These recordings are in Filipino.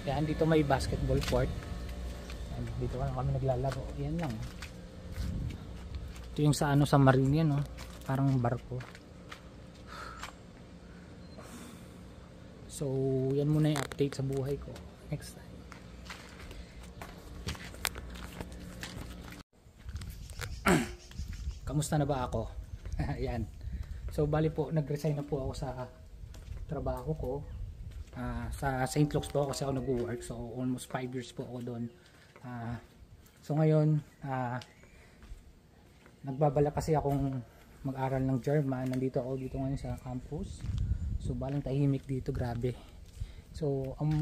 Yan, dito may basketball court. Yan, dito lang kami naglalaro. Yan lang. Ito yung sa ano, sa marine yan, no? Parang barko. So yan muna yung update sa buhay ko. Next time. Kamusta na ba ako? Yan. So bali po, nag-resign na po ako sa trabaho ko. Sa St. Luke's po kasi ako nag-work. So almost 5 years po ako doon. So ngayon, nagbabala kasi akong mag-aral ng German. Nandito ako dito ngayon sa campus. So balang tahimik dito, grabe. So ang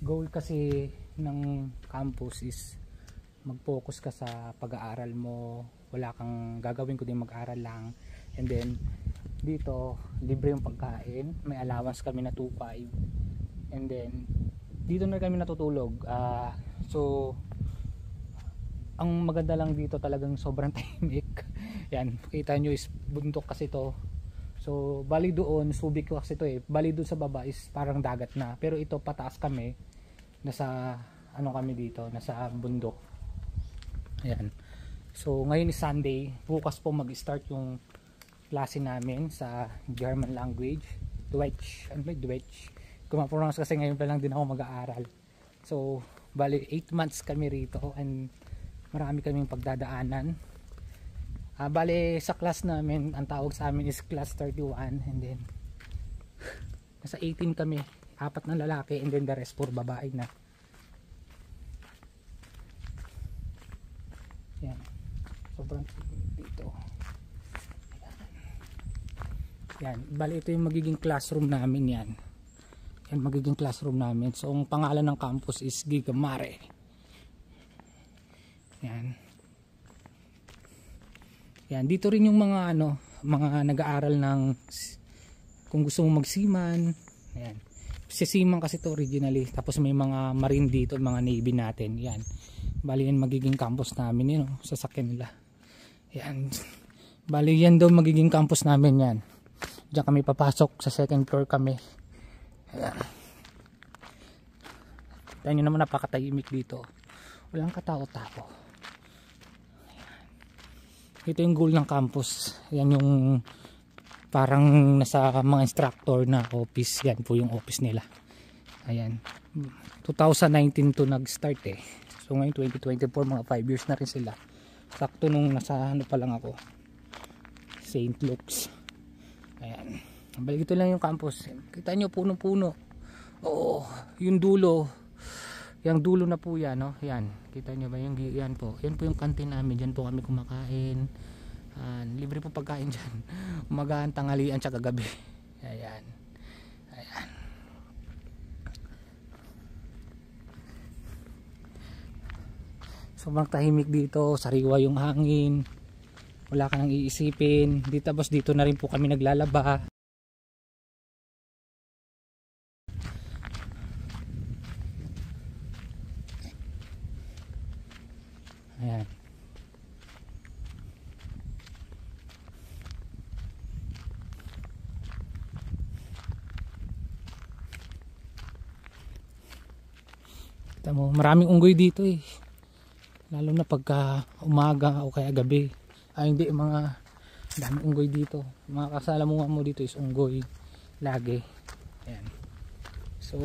goal kasi ng campus is mag-focus ka sa pag-aaral mo. Wala kang gagawin kundi mag-aral lang. And then dito libre yung pagkain, may allowance kami na 2.5. and then dito na kami natutulog. So ang maganda lang dito, talagang sobrang tahimik. Yan, kita nyo is bundok kasi to. So bali doon, Subic ko kasi to eh. Bali doon sa baba is parang dagat na, pero ito pataas kami, nasa ano kami dito, nasa bundok. Ayan. So ngayon is Sunday, bukas po mag-start yung klase namin sa German language, Deutsch. Ano ba Deutsch? Kumapronounce kasi ngayon pa lang din ako mag-aaral. So bali 8 months kami rito and marami kaming pagdadaanan. Bali sa class namin, ang tawag sa amin is class 31, and then nasa 18 kami, 4 na lalaki and then the rest 4 babae na. Yan, sobrang dito. Yan, bali ito yung magiging classroom namin. Yan magiging classroom namin. So ang pangalan ng campus is Gigamare. Yan, dito rin yung mga ano, mga nag-aaral ng kung gusto mo magseaman. Ayan. Seaman kasi to originally. Tapos may mga marine dito, mga navy natin. Yan. Bali yan magiging campus namin yun, sasakyan nila. Yan. Bali yan daw magiging campus namin yan. Diyan kami papasok, sa second floor kami. Ayan. Tayo nyo naman, napakatahimik dito. Walang katao-tao. Ito yung goal ng campus. Yan yung parang nasa mga instructor na office. Yan po yung office nila. Ayan. 2019 to nag-start eh. So ngayon 2024, mga 5 years na rin sila. Sakto nung nasa ano pa lang ako, St. Luke's. Ayan. Balik ito lang yung campus. Kita nyo, puno-puno. Oo, yung dulo. Yung dulo na po yan, no? Yan, kita nyo ba yung yan po? Yan po yung kantin namin, dyan po kami kumakain. Libre po pagkain dyan. Umagaan, tanghalian, tsaka gabi. Ayan. Ayan. Sobrang tahimik dito, sariwa yung hangin. Wala ka nang iisipin. Tapos dito na rin po kami naglalaba. Ayan. Kita mo, maraming unggoy dito eh. Lalo na pagka umaga o kaya gabi. Hindi, mga daming unggoy dito. Mga kasalamuhan mo dito is unggoy lagi. Ayan. So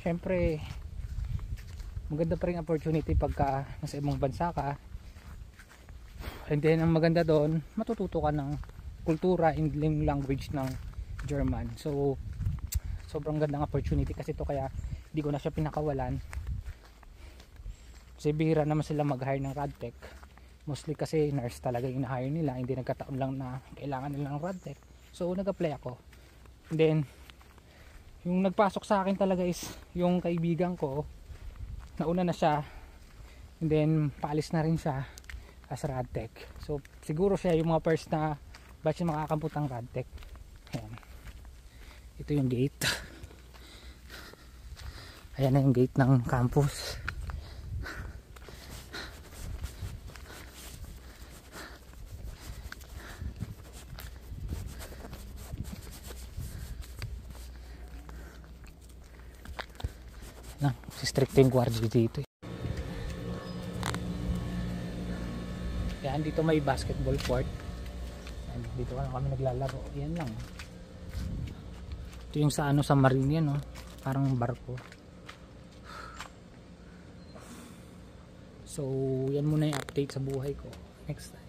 syempre maganda pa rin opportunity pagka nasa ibang bansa ka. And then ang maganda doon, matututo ka ng kultura and language ng German. So sobrang gandang opportunity kasi to, kaya hindi ko na siya pinakawalan. Kasi bihira naman sila mag-hire ng Radtech. Mostly kasi nurse talaga yung na-hire nila. Hindi nagkataon lang na kailangan nila ng Radtech. So nag-apply ako. And then yung nagpasok sa akin talaga is yung kaibigan ko. Nauna na siya. And then paalis na rin siya as Radtech. So siguro siya yung mga first na batch na makakamput ng Radtech. Ayan. Ito yung gate. Ayan na yung gate ng campus. na. Strict yung guardia dito eh. Yan, dito may basketball court. Yan, dito kami naglalaro. Yan lang. Ito yung sa ano, sa marine yan, no? Parang barko. So yan muna yung update sa buhay ko. Next time.